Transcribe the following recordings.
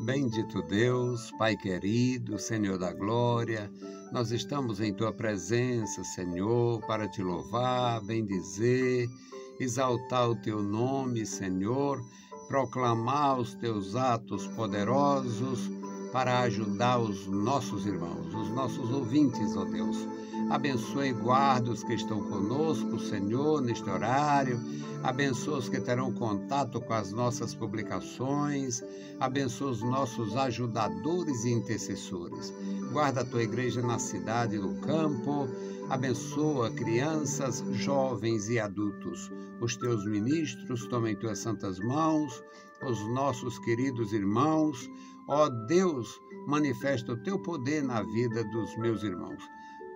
Bendito Deus, Pai querido, Senhor da glória, nós estamos em Tua presença, Senhor, para Te louvar, bendizer, exaltar o Teu nome, Senhor, proclamar os Teus atos poderosos para ajudar os nossos irmãos, os nossos ouvintes, ó Deus. Abençoe e guarda os que estão conosco, Senhor, neste horário. Abençoa os que terão contato com as nossas publicações. Abençoa os nossos ajudadores e intercessores. Guarda a tua igreja na cidade e no campo. Abençoa crianças, jovens e adultos. Os teus ministros tomem tuas santas mãos. Os nossos queridos irmãos. Ó Deus, manifesta o teu poder na vida dos meus irmãos.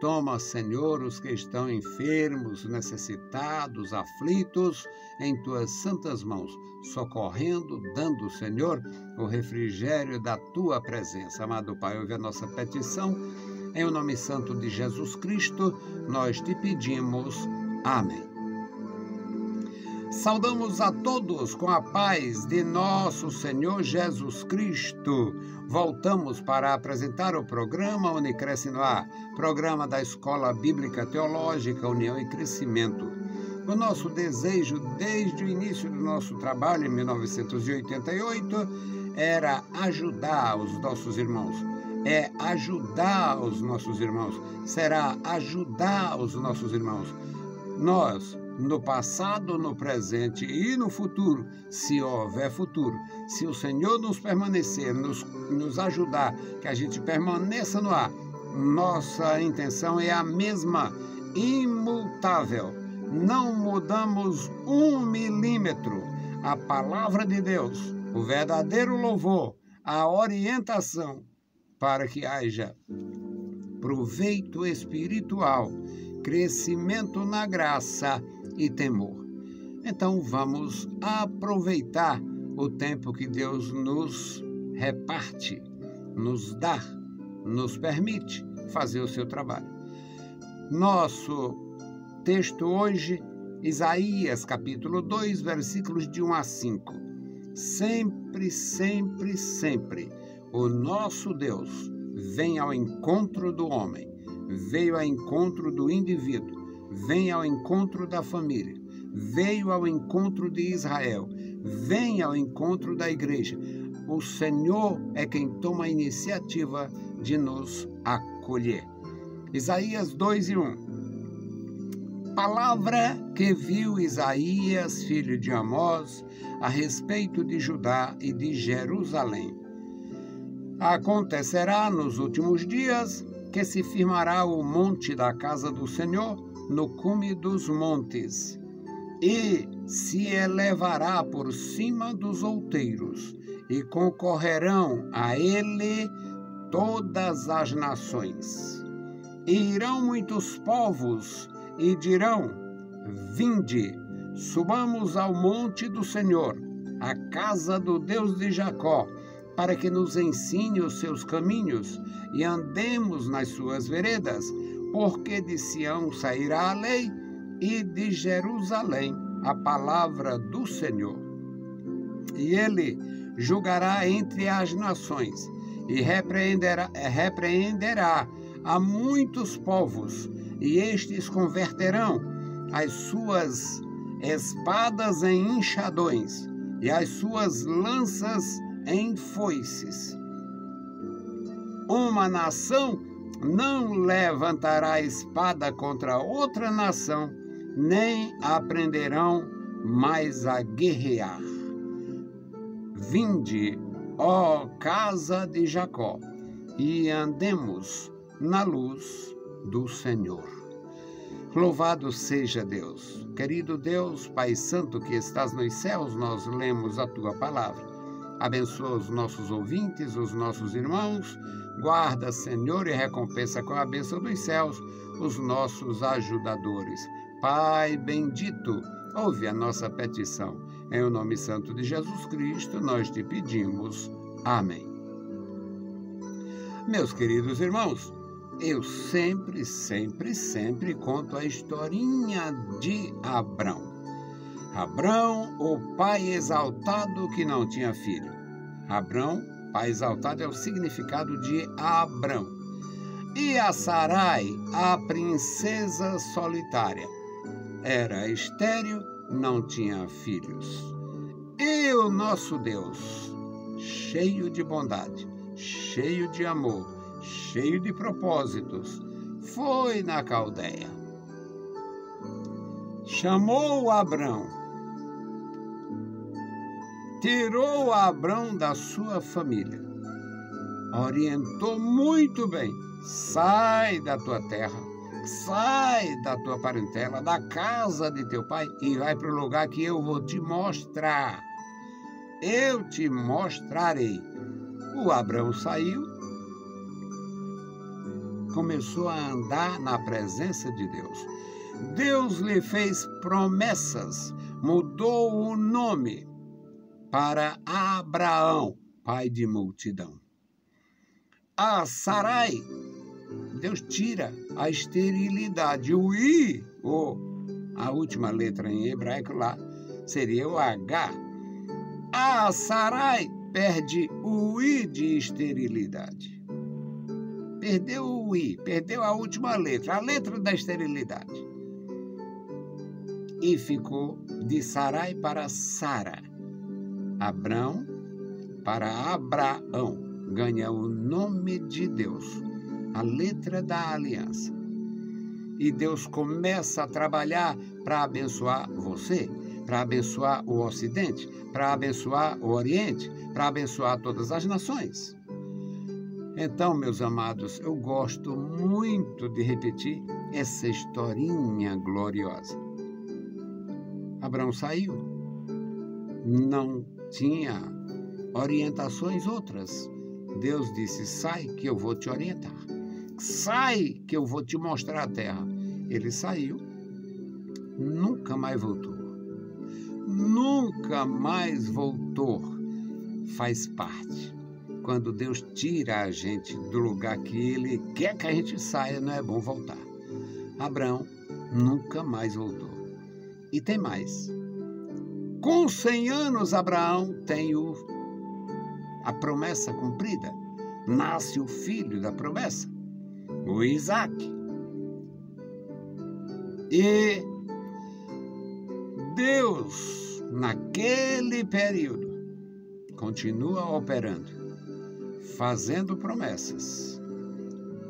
Toma, Senhor, os que estão enfermos, necessitados, aflitos, em tuas santas mãos, socorrendo, dando, Senhor, o refrigério da tua presença. Amado Pai, ouve a nossa petição. Em o nome santo de Jesus Cristo, nós te pedimos. Amém. Saudamos a todos com a paz de nosso Senhor Jesus Cristo. Voltamos para apresentar o programa Unicresce no Ar, programa da Escola Bíblica Teológica União e Crescimento. O nosso desejo desde o início do nosso trabalho, em 1988, era ajudar os nossos irmãos. É ajudar os nossos irmãos. Será ajudar os nossos irmãos. Nós, no passado, no presente e no futuro, se houver futuro, se o Senhor nos permanecer, nos ajudar, que a gente permaneça no ar, nossa intenção é a mesma, imutável. Não mudamos 1 milímetro. A palavra de Deus, o verdadeiro louvor, a orientação para que haja proveito espiritual, crescimento na graça e temor. Então vamos aproveitar o tempo que Deus nos reparte, nos dá, nos permite fazer o seu trabalho. Nosso texto hoje, Isaías capítulo 2, versículos de 1 a 5. Sempre, sempre, sempre, o nosso Deus vem ao encontro do homem, veio ao encontro do indivíduo, vem ao encontro da família, veio ao encontro de Israel, vem ao encontro da igreja. O Senhor é quem toma a iniciativa de nos acolher. Isaías 2:1. Palavra que viu Isaías, filho de Amós, a respeito de Judá e de Jerusalém. Acontecerá nos últimos dias que se firmará o monte da casa do Senhor no cume dos montes, e se elevará por cima dos outeiros, e concorrerão a ele todas as nações. E irão muitos povos, e dirão: vinde, subamos ao monte do Senhor, à casa do Deus de Jacó, para que nos ensine os seus caminhos, e andemos nas suas veredas, porque de Sião sairá a lei, e de Jerusalém a palavra do Senhor. E ele julgará entre as nações, e repreenderá a muitos povos, e estes converterão as suas espadas em enxadões, e as suas lanças em foices. Uma nação não levantará espada contra outra nação, nem aprenderão mais a guerrear. Vinde, ó casa de Jacó, e andemos na luz do Senhor. Louvado seja Deus. Querido Deus, Pai Santo que estás nos céus, nós lemos a tua palavra. Abençoa os nossos ouvintes, os nossos irmãos. Guarda, Senhor, e recompensa com a bênção dos céus os nossos ajudadores. Pai bendito, ouve a nossa petição. Em o nome santo de Jesus Cristo, nós te pedimos. Amém. Meus queridos irmãos, eu sempre conto a historinha de Abrão. Abrão, o pai exaltado que não tinha filho. Abrão Pai exaltado é o significado de Abrão. E a Sarai, a princesa solitária. Era estéril, não tinha filhos. E o nosso Deus, cheio de bondade, cheio de amor, cheio de propósitos, foi na Caldeia. Chamou Abrão, tirou Abrão da sua família, orientou muito bem: sai da tua terra, sai da tua parentela, da casa de teu pai e vai para o lugar que eu vou te mostrar. Eu te mostrarei. O Abrão saiu, começou a andar na presença de Deus. Deus lhe fez promessas, mudou o nome para Abraão, pai de multidão. A Sarai, Deus tira a esterilidade. O I, ou a última letra em hebraico lá, seria o H. A Sarai perde o I de esterilidade. Perdeu o I, perdeu a última letra, a letra da esterilidade. E ficou de Sarai para Sara. Abrão para Abraão. Ganha o nome de Deus, a letra da aliança. E Deus começa a trabalhar para abençoar você, para abençoar o Ocidente, para abençoar o Oriente, para abençoar todas as nações. Então, meus amados, eu gosto muito de repetir essa historinha gloriosa. Abraão saiu, não tinha orientações outras. Deus disse: sai que eu vou te orientar. Sai que eu vou te mostrar a terra. Ele saiu, nunca mais voltou. Nunca mais voltou. Faz parte. Quando Deus tira a gente do lugar que Ele quer que a gente saia, não é bom voltar. Abraão nunca mais voltou. E tem mais. Com 100 anos, Abraão tem a promessa cumprida. Nasce o filho da promessa, o Isaac. E Deus, naquele período, continua operando, fazendo promessas.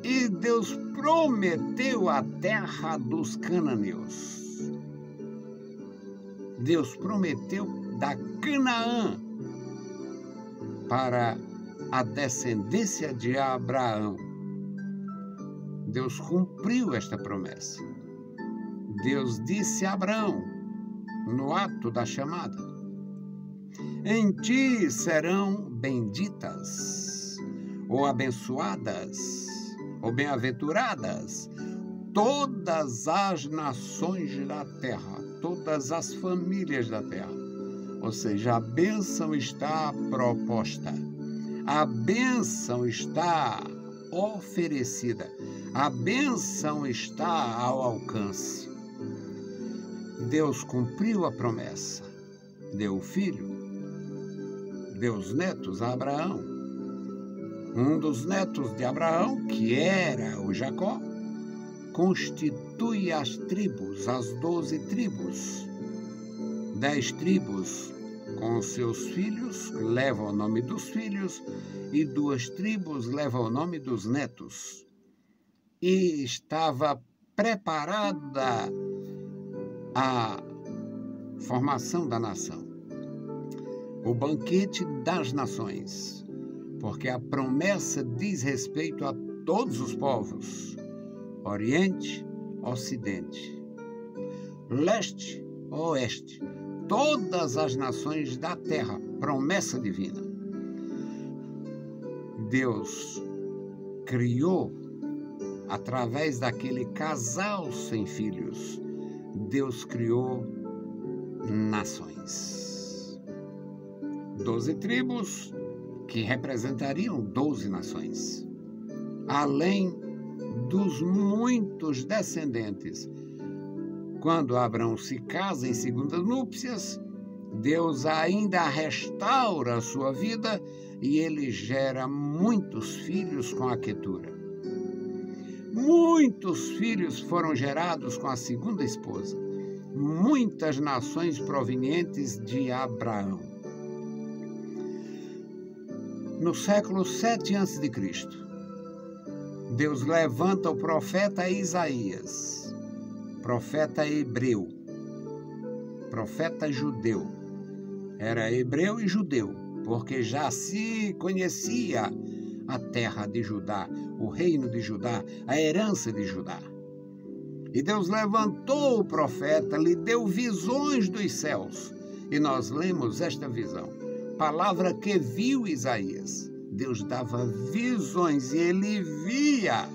E Deus prometeu a terra dos cananeus. Deus prometeu da Canaã para a descendência de Abraão. Deus cumpriu esta promessa. Deus disse a Abraão, no ato da chamada: em ti serão benditas, ou abençoadas, ou bem-aventuradas, todas as nações da terra, todas as famílias da terra. Ou seja, a bênção está proposta, a bênção está oferecida, a bênção está ao alcance. Deus cumpriu a promessa, deu o filho, deu os netos a Abraão. Um dos netos de Abraão, que era o Jacó, constitui as tribos, as 12 tribos. 10 tribos com os seus filhos levam o nome dos filhos e 2 tribos levam o nome dos netos. E estava preparada a formação da nação, o banquete das nações, porque a promessa diz respeito a todos os povos, Oriente, Ocidente, Leste, Oeste, todas as nações da terra, promessa divina. Deus criou, através daquele casal sem filhos, Deus criou nações. 12 tribos que representariam 12 nações, além dos muitos descendentes. Quando Abraão se casa em segundas núpcias, Deus ainda restaura a sua vida e ele gera muitos filhos com a Quetura. Muitos filhos foram gerados com a segunda esposa. Muitas nações provenientes de Abraão. No século 7 a.C., Deus levanta o profeta Isaías, profeta hebreu, profeta judeu. Era hebreu e judeu, porque já se conhecia a terra de Judá, o reino de Judá, a herança de Judá. E Deus levantou o profeta, lhe deu visões dos céus. E nós lemos esta visão, palavra que viu Isaías. Deus dava visões e ele via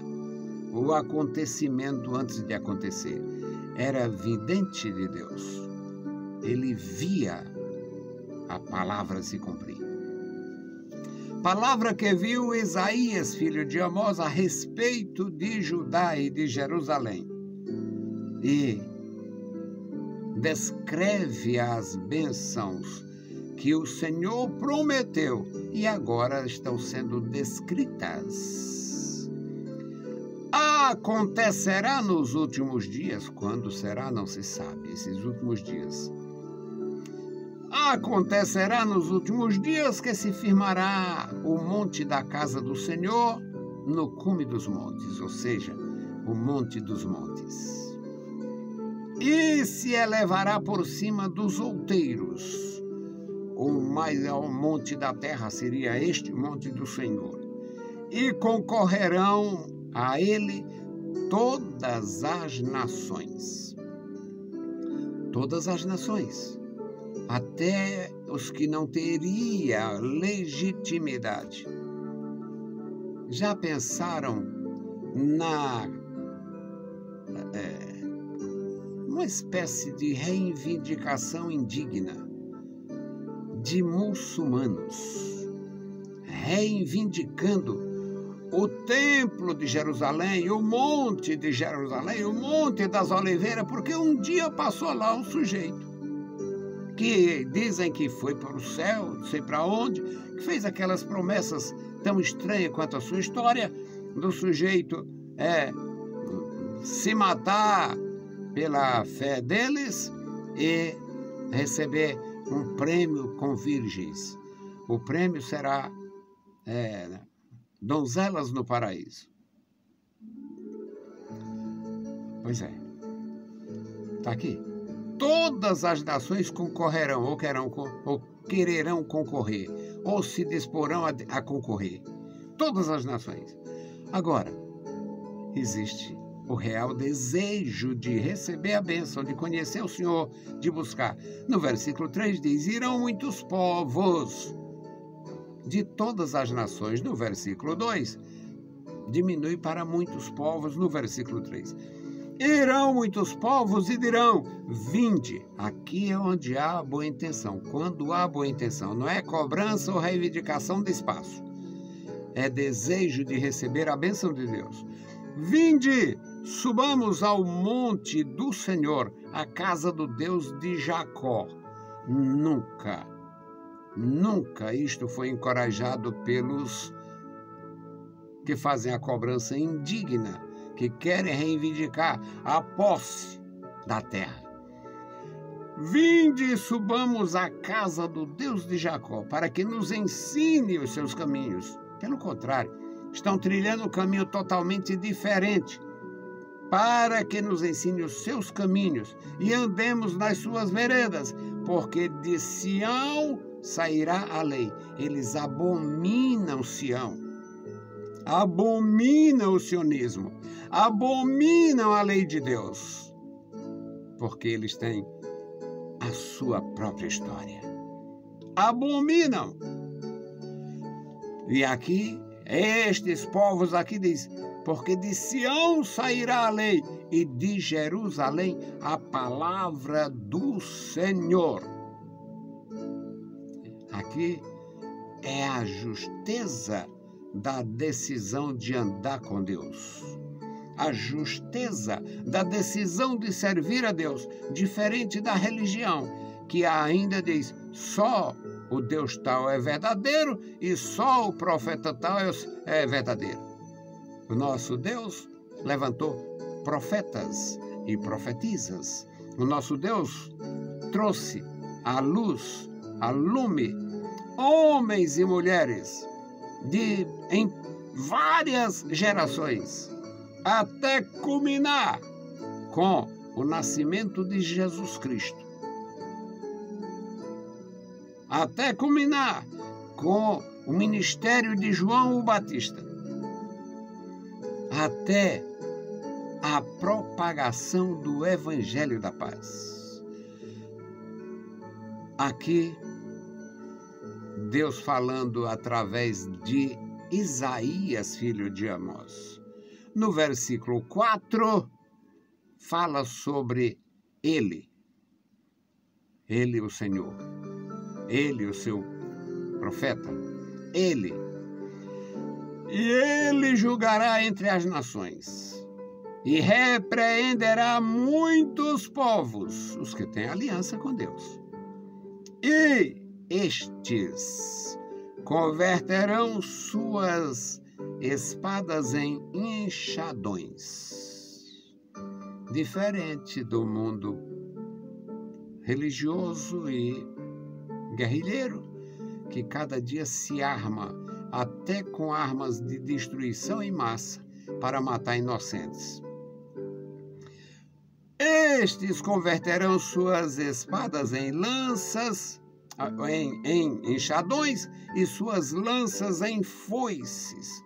o acontecimento antes de acontecer. Era vidente de Deus. Ele via a palavra se cumprir. Palavra que viu Isaías, filho de Amós, a respeito de Judá e de Jerusalém. E descreve as bênçãos que o Senhor prometeu e agora estão sendo descritas. Acontecerá nos últimos dias, quando será não se sabe, esses últimos dias. Acontecerá nos últimos dias que se firmará o monte da casa do Senhor no cume dos montes, ou seja, o monte dos montes. E se elevará por cima dos outeiros. O maior monte da terra seria este monte do Senhor. E concorrerão a ele todas as nações. Todas as nações. Até os que não teriam legitimidade. Já pensaram uma espécie de reivindicação indigna de muçulmanos, reivindicando o templo de Jerusalém, o monte de Jerusalém, o monte das oliveiras, porque um dia passou lá um sujeito que dizem que foi para o céu, não sei para onde, que fez aquelas promessas tão estranhas quanto a sua história, do sujeito se matar pela fé deles e receber um prêmio com virgens. O prêmio será donzelas no paraíso. Pois é, está aqui. Todas as nações concorrerão, ou quererão concorrer, ou se disporão a concorrer. Todas as nações. Agora, existe o real desejo de receber a bênção, de conhecer o Senhor, de buscar. No versículo 3 diz, irão muitos povos de todas as nações. No versículo 2, diminui para muitos povos. No versículo 3, irão muitos povos e dirão, vinde. Aqui é onde há boa intenção. Quando há boa intenção, não é cobrança ou reivindicação de espaço. É desejo de receber a bênção de Deus. Vinde, subamos ao monte do Senhor, a casa do Deus de Jacó. Nunca isto foi encorajado pelos que fazem a cobrança indigna, que querem reivindicar a posse da terra. Vinde e subamos à casa do Deus de Jacó, para que nos ensine os seus caminhos. Pelo contrário, estão trilhando um caminho totalmente diferente, para que nos ensine os seus caminhos e andemos nas suas veredas, porque de Sião sairá a lei. Eles abominam Sião, abominam o sionismo, abominam a lei de Deus, porque eles têm a sua própria história. Abominam. E aqui, estes povos aqui diz, porque de Sião sairá a lei e de Jerusalém a palavra do Senhor. Aqui é a justeza da decisão de andar com Deus. A justeza da decisão de servir a Deus, diferente da religião, que ainda diz: só o Deus tal é verdadeiro e só o profeta tal é verdadeiro. O nosso Deus levantou profetas e profetisas. O nosso Deus trouxe à luz, a lume, homens e mulheres em várias gerações, até culminar com o nascimento de Jesus Cristo. Até culminar com o ministério de João o Batista. Até a propagação do Evangelho da Paz. Aqui, Deus falando através de Isaías, filho de Amós. No versículo 4, fala sobre Ele. Ele, o Senhor. Ele, o seu profeta. Ele. E ele julgará entre as nações. E repreenderá muitos povos, os que têm aliança com Deus. E estes converterão suas espadas em enxadões. Diferente do mundo religioso e guerrilheiro, que cada dia se arma até com armas de destruição em massa para matar inocentes. Estes converterão suas espadas em lanças, em enxadões, e suas lanças em foices.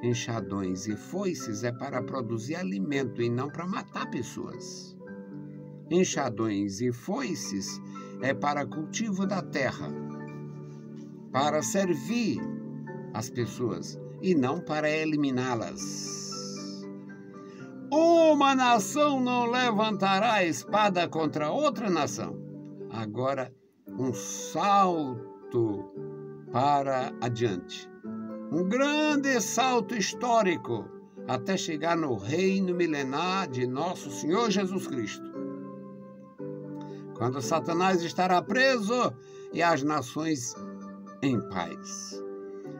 Enxadões e foices é para produzir alimento e não para matar pessoas. Enxadões e foices é para cultivo da terra, para servir as pessoas e não para eliminá-las. Uma nação não levantará espada contra outra nação. Agora, um salto para adiante. Um grande salto histórico até chegar no reino milenar de nosso Senhor Jesus Cristo. Quando Satanás estará preso e as nações em paz.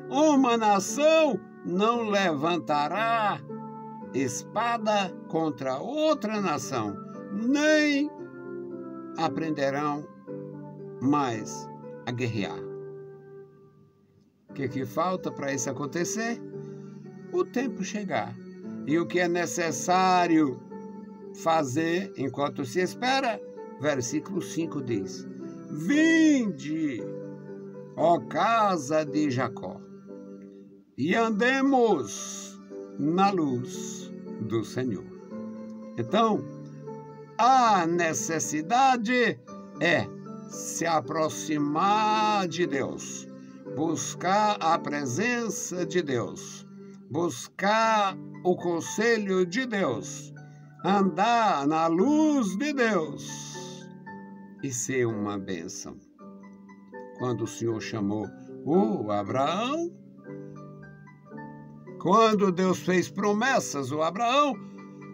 Uma nação não levantará espada contra outra nação, nem aprenderão mais a guerrear. O que falta para isso acontecer? O tempo chegar. E o que é necessário fazer enquanto se espera? Versículo 5 diz: Vinde, ó casa de Jacó, e andemos na luz do Senhor. Então, a necessidade é se aproximar de Deus, buscar a presença de Deus, buscar o conselho de Deus, andar na luz de Deus e ser uma bênção. Quando o Senhor chamou o Abraão, quando Deus fez promessas ao Abraão,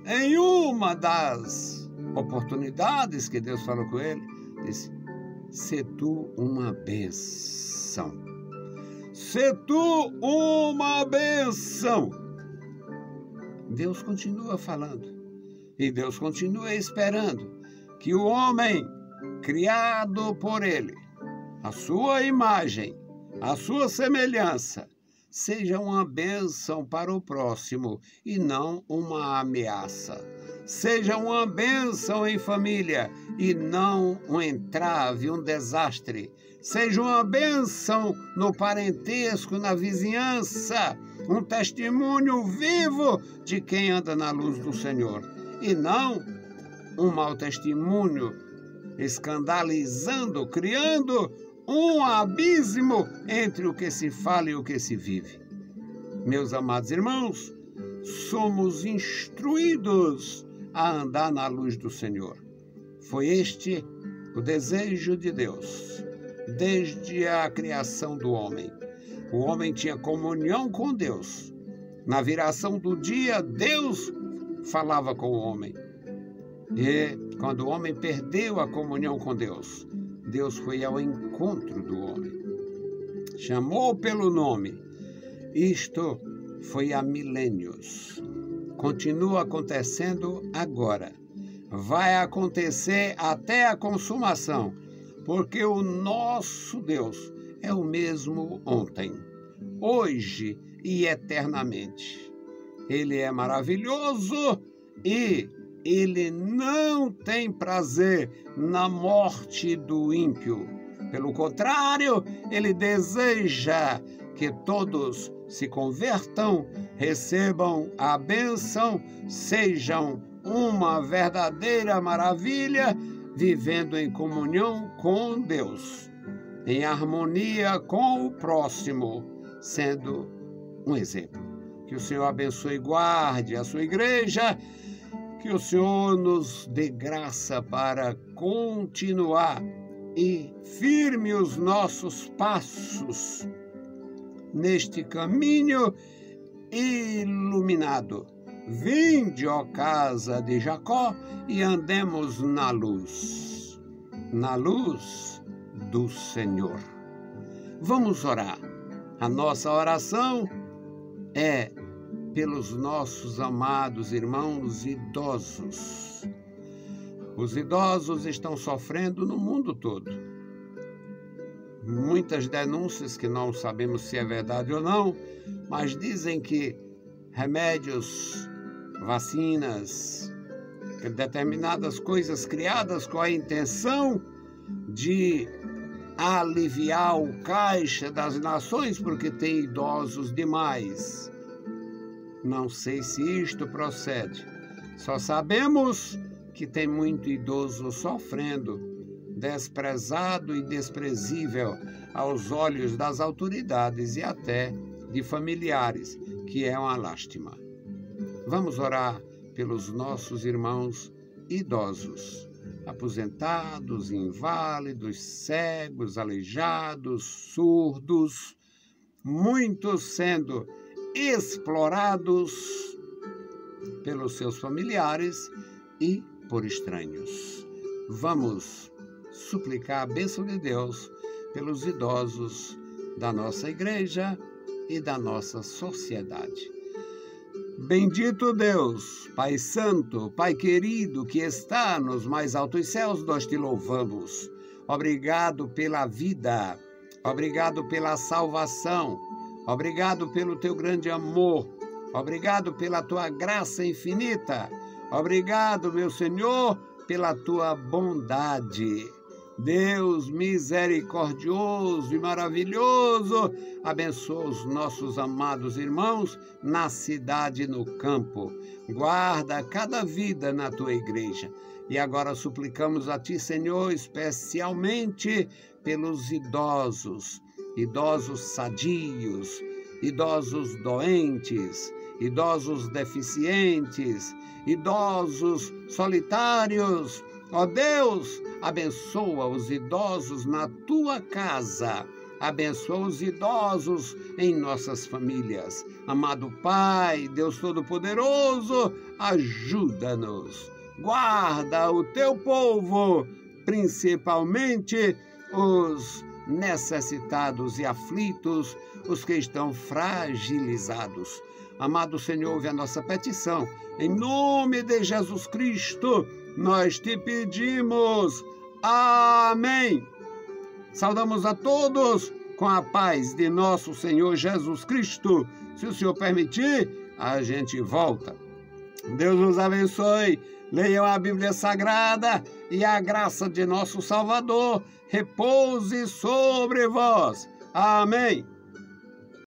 em uma das oportunidades que Deus falou com ele, disse: "Se tu uma bênção, se tu uma bênção." Deus continua falando e Deus continua esperando que o homem criado por ele, a sua imagem, a sua semelhança, seja uma bênção para o próximo e não uma ameaça. Seja uma bênção em família e não um entrave, um desastre. Seja uma bênção no parentesco, na vizinhança, um testemunho vivo de quem anda na luz do Senhor. E não um mau testemunho, escandalizando, criando um abismo entre o que se fala e o que se vive. Meus amados irmãos, somos instruídos a andar na luz do Senhor. Foi este o desejo de Deus, desde a criação do homem. O homem tinha comunhão com Deus. Na viração do dia, Deus falava com o homem. E quando o homem perdeu a comunhão com Deus, Deus foi ao encontro do homem. Chamou pelo nome. Isto foi há milênios. Continua acontecendo agora. Vai acontecer até a consumação, porque o nosso Deus é o mesmo ontem, hoje e eternamente. Ele é maravilhoso e ele não tem prazer na morte do ímpio. Pelo contrário, ele deseja que todos se convertam, recebam a bênção, sejam uma verdadeira maravilha, vivendo em comunhão com Deus, em harmonia com o próximo, sendo um exemplo. Que o Senhor abençoe e guarde a sua igreja, que o Senhor nos dê graça para continuar e firme os nossos passos neste caminho iluminado. Vinde, ó casa de Jacó, e andemos na luz do Senhor. Vamos orar. A nossa oração é pelos nossos amados irmãos idosos. Os idosos estão sofrendo no mundo todo. Muitas denúncias que não sabemos se é verdade ou não, mas dizem que remédios, vacinas, determinadas coisas criadas com a intenção de aliviar o caixa das nações, porque tem idosos demais. Não sei se isto procede. Só sabemos que tem muito idoso sofrendo, desprezado e desprezível aos olhos das autoridades e até de familiares, que é uma lástima. Vamos orar pelos nossos irmãos idosos, aposentados, inválidos, cegos, aleijados, surdos, muitos sendo explorados pelos seus familiares e por estranhos. Vamos suplicar a bênção de Deus pelos idosos da nossa igreja e da nossa sociedade. Bendito Deus, Pai Santo, Pai querido, que está nos mais altos céus, nós te louvamos. Obrigado pela vida, obrigado pela salvação, obrigado pelo teu grande amor, obrigado pela tua graça infinita, obrigado, meu Senhor, pela tua bondade. Deus misericordioso e maravilhoso, abençoa os nossos amados irmãos na cidade e no campo. Guarda cada vida na tua igreja. E agora suplicamos a ti, Senhor, especialmente pelos idosos, idosos sadios, idosos doentes, idosos deficientes, idosos solitários. Ó Deus, abençoa os idosos na tua casa, abençoa os idosos em nossas famílias. Amado Pai, Deus Todo-Poderoso, ajuda-nos. Guarda o teu povo, principalmente os necessitados e aflitos, os que estão fragilizados. Amado Senhor, ouve a nossa petição. Em nome de Jesus Cristo, nós te pedimos. Amém. Saudamos a todos com a paz de nosso Senhor Jesus Cristo. Se o Senhor permitir, a gente volta. Deus nos abençoe. Leiam a Bíblia Sagrada e a graça de nosso Salvador repouse sobre vós. Amém.